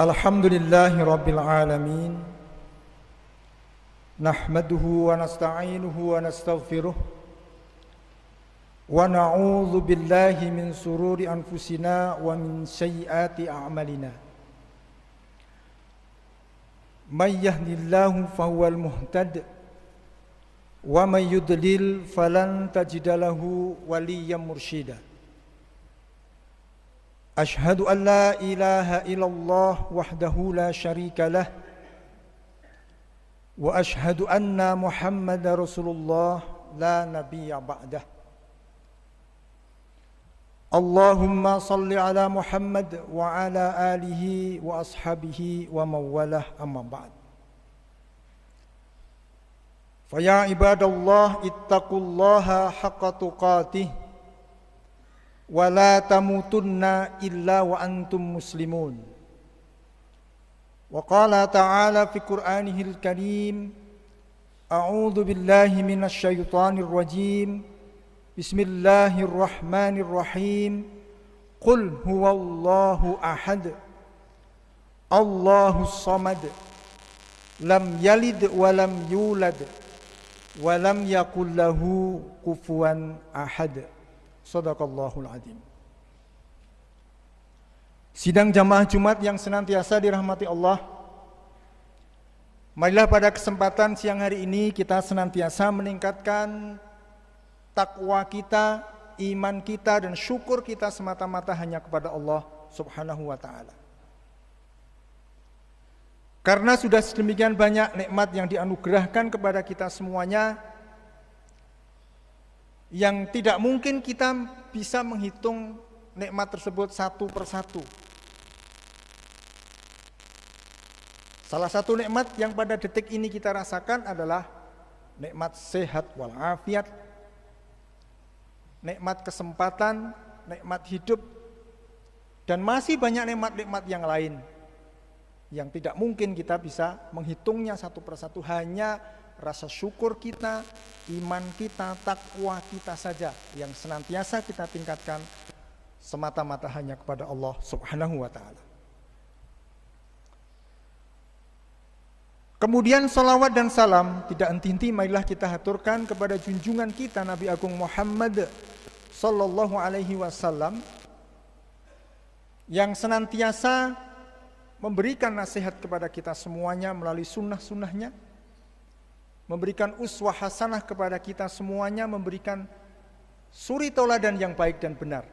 Alhamdulillahi Rabbil Alamin. Nahmaduhu wa nasta'inuhu wa nastaghfiruh. Wa na'udzu billahi min sururi anfusina wa min sayyiati a'malina. May yahdihillahu fahuwal muhtad wa may yudlil falan tajida lahu waliyyan mursyida. Ashhadu an la ilaha illallah wahdahu la syarika lah wa ashhadu anna Muhammadar Rasulullah la nabiyya ba'dah. Allahumma salli ala Muhammad wa ala alihi wa ashabihi wa mawalah, amma ba'd. Fa ya ibadallah ittaqullaha haqqa tuqatih wa la tamutunna illa wa antum muslimun. Wa qala ta'ala fi Qur'anihil Karim, a'udzu billahi minasy syaithanir rajim. Bismillahirrahmanirrahim. Qul huwallahu ahad, Allahus samad, lam yalid wa lam yulad wa lam yakul lahu kufuwan ahad. Shadaqallahul adzim. Sidang jamaah Jumat yang senantiasa dirahmati Allah, marilah pada kesempatan siang hari ini kita senantiasa meningkatkan takwa kita, iman kita, dan syukur kita semata-mata hanya kepada Allah Subhanahu wa ta'ala. Karena sudah sedemikian banyak nikmat yang dianugerahkan kepada kita semuanya, yang tidak mungkin kita bisa menghitung nikmat tersebut satu persatu. Salah satu nikmat yang pada detik ini kita rasakan adalah nikmat sehat walafiat, nikmat kesempatan, nikmat hidup, dan masih banyak nikmat-nikmat yang lain yang tidak mungkin kita bisa menghitungnya satu persatu. Hanya rasa syukur kita, iman kita, takwa kita saja yang senantiasa kita tingkatkan semata-mata hanya kepada Allah Subhanahu wa ta'ala. Kemudian salawat dan salam tidak henti-henti marilah kita haturkan kepada junjungan kita Nabi Agung Muhammad sallallahu alaihi wasallam yang senantiasa memberikan nasihat kepada kita semuanya melalui sunnah-sunnahnya, memberikan uswah hasanah kepada kita semuanya, memberikan suri tauladan yang baik dan benar,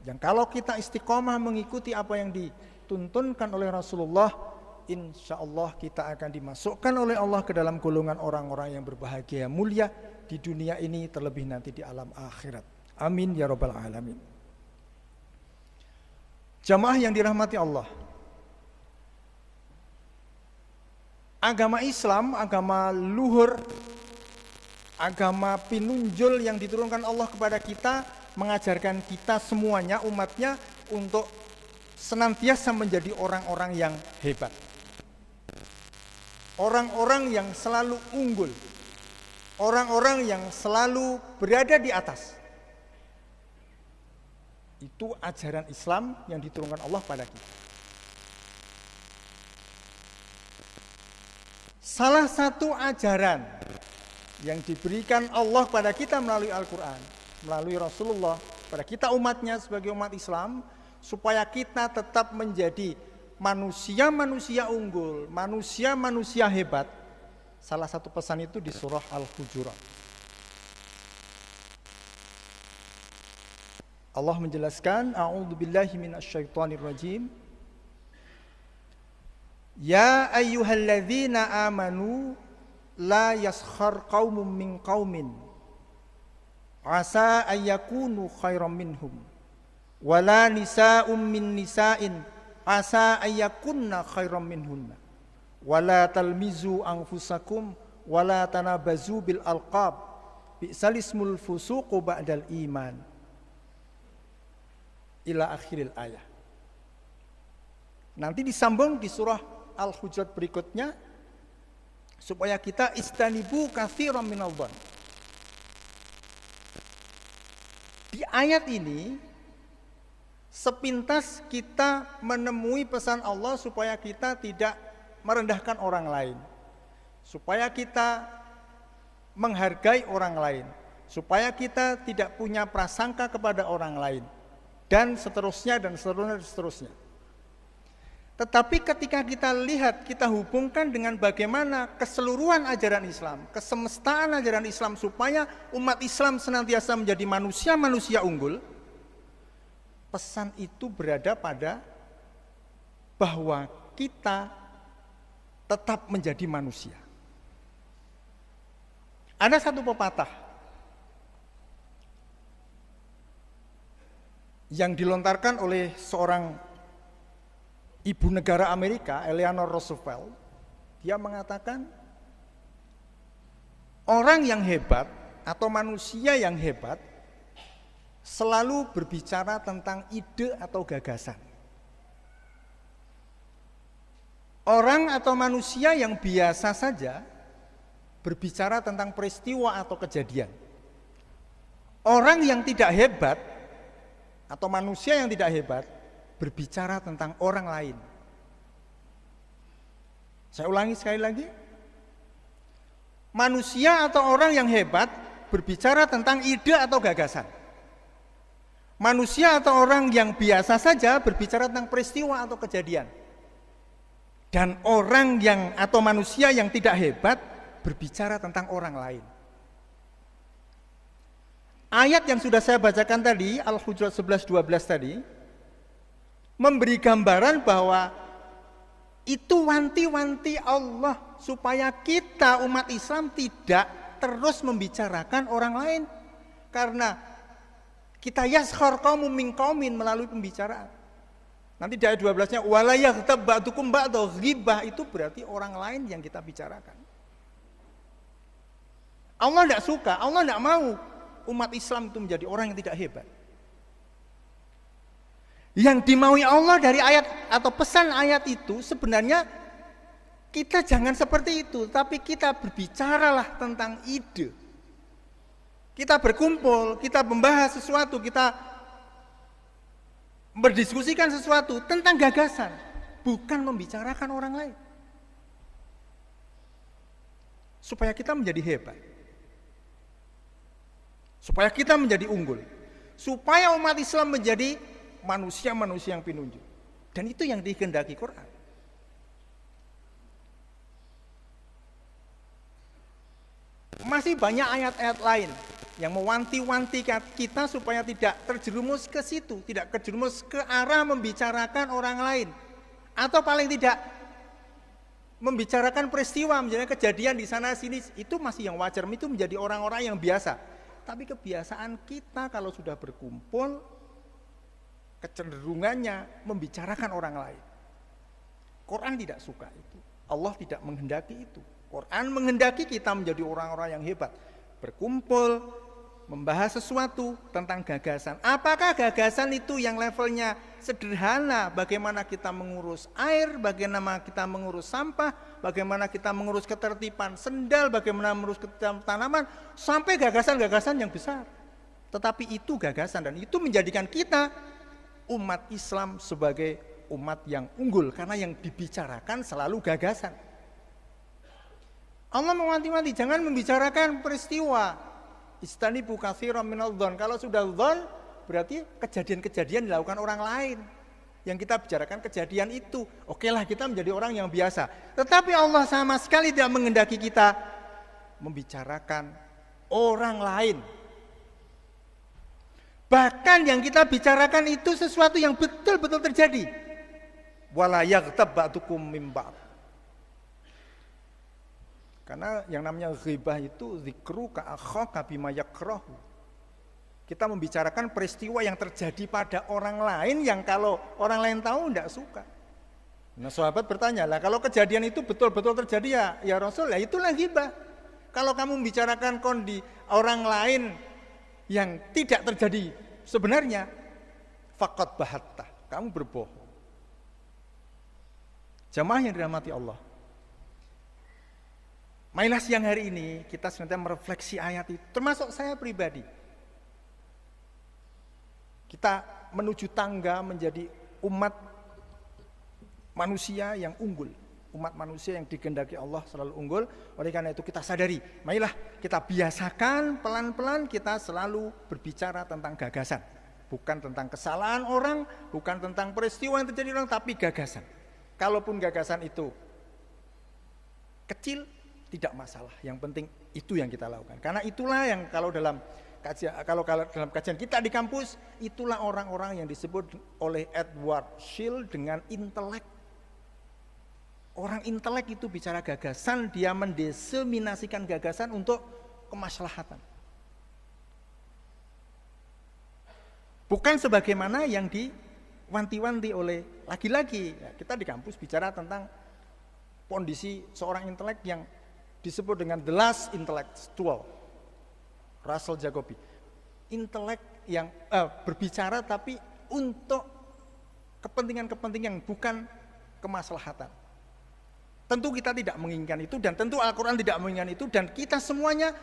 yang kalau kita istiqomah mengikuti apa yang dituntunkan oleh Rasulullah, insyaallah kita akan dimasukkan oleh Allah ke dalam golongan orang-orang yang berbahagia mulia di dunia ini, terlebih nanti di alam akhirat. Amin ya rabbal alamin. Jamaah yang dirahmati Allah, agama Islam, agama luhur, agama pinunjul yang diturunkan Allah kepada kita, mengajarkan kita semuanya, umatnya, untuk senantiasa menjadi orang-orang yang hebat, orang-orang yang selalu unggul, orang-orang yang selalu berada di atas. Itu ajaran Islam yang diturunkan Allah pada kita. Salah satu ajaran yang diberikan Allah pada kita melalui Al-Quran, melalui Rasulullah, pada kita umatnya sebagai umat Islam, supaya kita tetap menjadi manusia-manusia unggul, manusia-manusia hebat. Salah satu pesan itu di surah Al-Hujurat. Allah menjelaskan, a'udzu billahi minasy syaithanir rajim. Ya ayyuhalladzina amanu la yaskhar qaumun min qaumin asa ayyakunu khairam minhum wala nisa'um min nisa'in asa ayyakunna khairam minhunna wala talmizu anfusakum wala tanabazu bil alqab bi'sal ismul fusuqu ba'dal iman ila akhiril ayah. Nanti disambung di surah Al-Hujurat berikutnya, supaya kita istanibu katsiran minadh dhann. Di ayat ini sepintas kita menemui pesan Allah supaya kita tidak merendahkan orang lain, supaya kita menghargai orang lain, supaya kita tidak punya prasangka kepada orang lain, dan seterusnya dan seterusnya dan seterusnya. Tetapi ketika kita lihat, kita hubungkan dengan bagaimana keseluruhan ajaran Islam, kesemestaan ajaran Islam supaya umat Islam senantiasa menjadi manusia-manusia unggul, pesan itu berada pada bahwa kita tetap menjadi manusia. Ada satu pepatah yang dilontarkan oleh seorang ibu negara Amerika, Eleanor Roosevelt. Dia mengatakan, orang yang hebat atau manusia yang hebat selalu berbicara tentang ide atau gagasan. Orang atau manusia yang biasa saja berbicara tentang peristiwa atau kejadian. Orang yang tidak hebat atau manusia yang tidak hebat berbicara tentang orang lain. Saya ulangi sekali lagi. Manusia atau orang yang hebat berbicara tentang ide atau gagasan. Manusia atau orang yang biasa saja berbicara tentang peristiwa atau kejadian. Dan orang yang atau manusia yang tidak hebat berbicara tentang orang lain. Ayat yang sudah saya bacakan tadi, Al-Hujurat 11-12 tadi, memberi gambaran bahwa itu wanti-wanti Allah supaya kita umat Islam tidak terus membicarakan orang lain, karena kita yaskhar qaumun min qaumin melalui pembicaraan. Nanti di ayat 12-nya wala yaghtab ba'dukum ba'dha, ghibah itu berarti orang lain yang kita bicarakan. Allah tidak suka, Allah tidak mau umat Islam itu menjadi orang yang tidak hebat. Yang dimaui Allah dari ayat atau pesan ayat itu sebenarnya kita jangan seperti itu, tapi kita berbicaralah tentang ide. Kita berkumpul, kita membahas sesuatu, kita berdiskusikan sesuatu tentang gagasan, bukan membicarakan orang lain. Supaya kita menjadi hebat. Supaya kita menjadi unggul. Supaya umat Islam menjadi manusia-manusia yang pinunjuk. Dan itu yang dikehendaki Quran. Masih banyak ayat-ayat lain yang mewanti-wanti kita supaya tidak terjerumus ke situ, tidak terjerumus ke arah membicarakan orang lain, atau paling tidak membicarakan peristiwa, misalnya kejadian di sana sini, itu masih yang wajar, itu menjadi orang-orang yang biasa. Tapi kebiasaan kita kalau sudah berkumpul, kecenderungannya membicarakan orang lain. Quran tidak suka itu. Allah tidak menghendaki itu. Quran menghendaki kita menjadi orang-orang yang hebat. Berkumpul, membahas sesuatu tentang gagasan. Apakah gagasan itu yang levelnya sederhana, bagaimana kita mengurus air, bagaimana kita mengurus sampah, bagaimana kita mengurus ketertiban sendal, bagaimana mengurus ketertiban tanaman, sampai gagasan-gagasan yang besar. Tetapi itu gagasan, dan itu menjadikan kita umat Islam sebagai umat yang unggul, karena yang dibicarakan selalu gagasan. Allah mewanti-wanti jangan membicarakan peristiwa. Istanibu katsiran minadh-dhon. Kalau sudah dhon berarti kejadian-kejadian dilakukan orang lain. Yang kita bicarakan kejadian itu. Okelah kita menjadi orang yang biasa. Tetapi Allah sama sekali tidak menghendaki kita membicarakan orang lain. Bahkan yang kita bicarakan itu sesuatu yang betul-betul terjadi. Wala yaghtab ba'dukum min ba'd. Karena yang namanya ghibah itu zikru ka'akhaka bima yakrahu. Kita membicarakan peristiwa yang terjadi pada orang lain yang kalau orang lain tahu tidak suka. Nah, sahabat bertanya, lah kalau kejadian itu betul-betul terjadi ya Rasul, ya itulah ghibah. Kalau kamu membicarakan kondisi orang lain yang tidak terjadi sebenarnya, faqad bahatta, kamu berbohong. Jamaah yang dirahmati Allah, marilah siang hari ini kita sebenarnya merefleksi ayat itu, termasuk saya pribadi. Kita menuju tangga menjadi umat manusia yang unggul, umat manusia yang dikehendaki Allah selalu unggul. Oleh karena itu kita sadari, marilah kita biasakan pelan-pelan kita selalu berbicara tentang gagasan, bukan tentang kesalahan orang, bukan tentang peristiwa yang terjadi orang, tapi gagasan. Kalaupun gagasan itu kecil, tidak masalah. Yang penting itu yang kita lakukan. Karena itulah yang kalau dalam kajian kita di kampus, itulah orang-orang yang disebut oleh Edward Sheel dengan intelek. Orang intelek itu bicara gagasan, dia mendiseminasikan gagasan untuk kemaslahatan. Bukan sebagaimana yang diwanti-wanti oleh lagi-lagi. Kita di kampus bicara tentang kondisi seorang intelek yang disebut dengan the last intellectual, Russell Jacobi. Intelek yang berbicara tapi untuk kepentingan-kepentingan, bukan kemaslahatan. Tentu kita tidak menginginkan itu, dan tentu Al-Quran tidak menginginkan itu, dan kita semuanya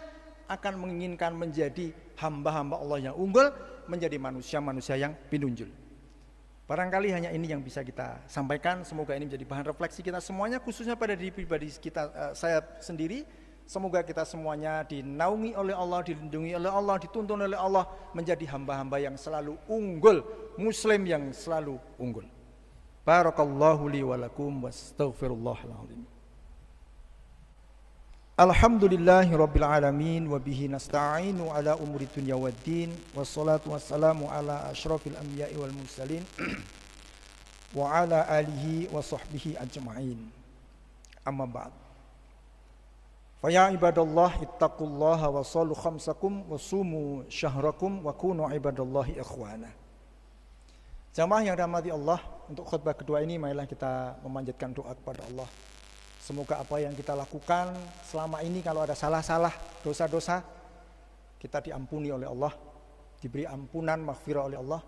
akan menginginkan menjadi hamba-hamba Allah yang unggul, menjadi manusia-manusia yang pinunjul. Barangkali hanya ini yang bisa kita sampaikan. Semoga ini menjadi bahan refleksi kita semuanya, khususnya pada diri pribadi kita, saya sendiri. Semoga kita semuanya dinaungi oleh Allah, dilindungi oleh Allah, dituntun oleh Allah menjadi hamba-hamba yang selalu unggul, muslim yang selalu unggul. Barakallahu li wa lakum wastaghfirullahal azim. Alhamdulillahi rabbil alamin wa bihi nasta'inu ala umuri dunya waddin, wassalatu wassalamu ala asyrafil anbiya'i wal mursalin wa ala alihi wa sahbihi ajma'in. Amma ba'd. Fa ya ibadallah ittaqullaha wa sallu khamsakum wa sumu syahrakum wa kunu ibadallahi ikhwana. Jamaah yang dirahmati Allah, untuk khutbah kedua ini marilah kita memanjatkan doa kepada Allah. Semoga apa yang kita lakukan selama ini, kalau ada salah-salah, dosa-dosa, kita diampuni oleh Allah, diberi ampunan, maghfirah oleh Allah.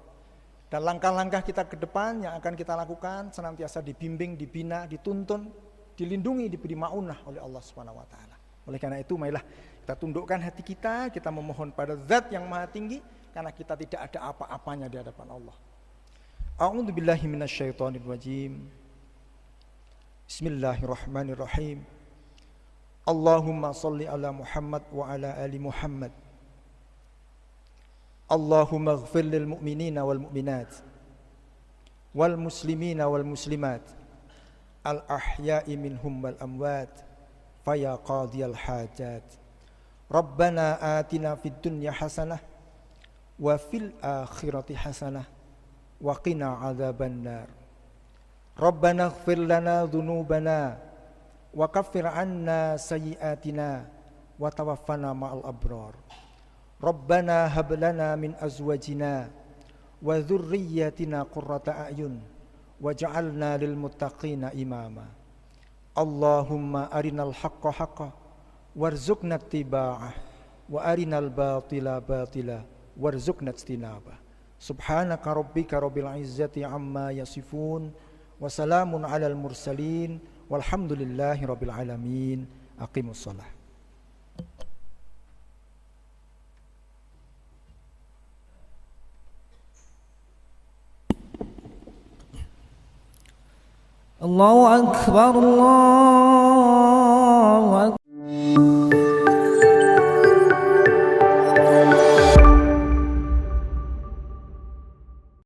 Dan langkah-langkah kita ke depan yang akan kita lakukan senantiasa dibimbing, dibina, dituntun, dilindungi, diberi ma'unah oleh Allah Subhanahu wa taala. Oleh karena itu marilah kita tundukkan hati kita memohon pada Zat yang Maha Tinggi, karena kita tidak ada apa-apanya di hadapan Allah. A'udzu billahi minasyaitonir rajim. Bismillahirrahmanirrahim. Allahumma salli ala Muhammad wa ala ali Muhammad. Allahumma ighfir lil mu'minina wal mu'minat wal muslimina wal muslimat al ahya'i minhum wal amwat faya qadiyal hajat. Rabbana atina fid dunya hasanah wa fil akhirati hasanah wa qina adzabannar. Rabbana ighfir lana dhunubana wa kaffir anna sayyi'atina wa tawaffana ma'al abrar. Rabbana hab lana min azwajina wa dhurriyyatina qurrata a'yun waj'alna lil muttaqina imama. Allahumma arinal haqqa haqqan warzuqna ittiba'ah wa arinal batila batila warzuqna ijtinabah. Subhanaka rabbika rabbil izzati amma yasifun wa salamun alal mursalin walhamdulillahi rabbil alamin. Aqimus shalah. Allahu akbar, Allah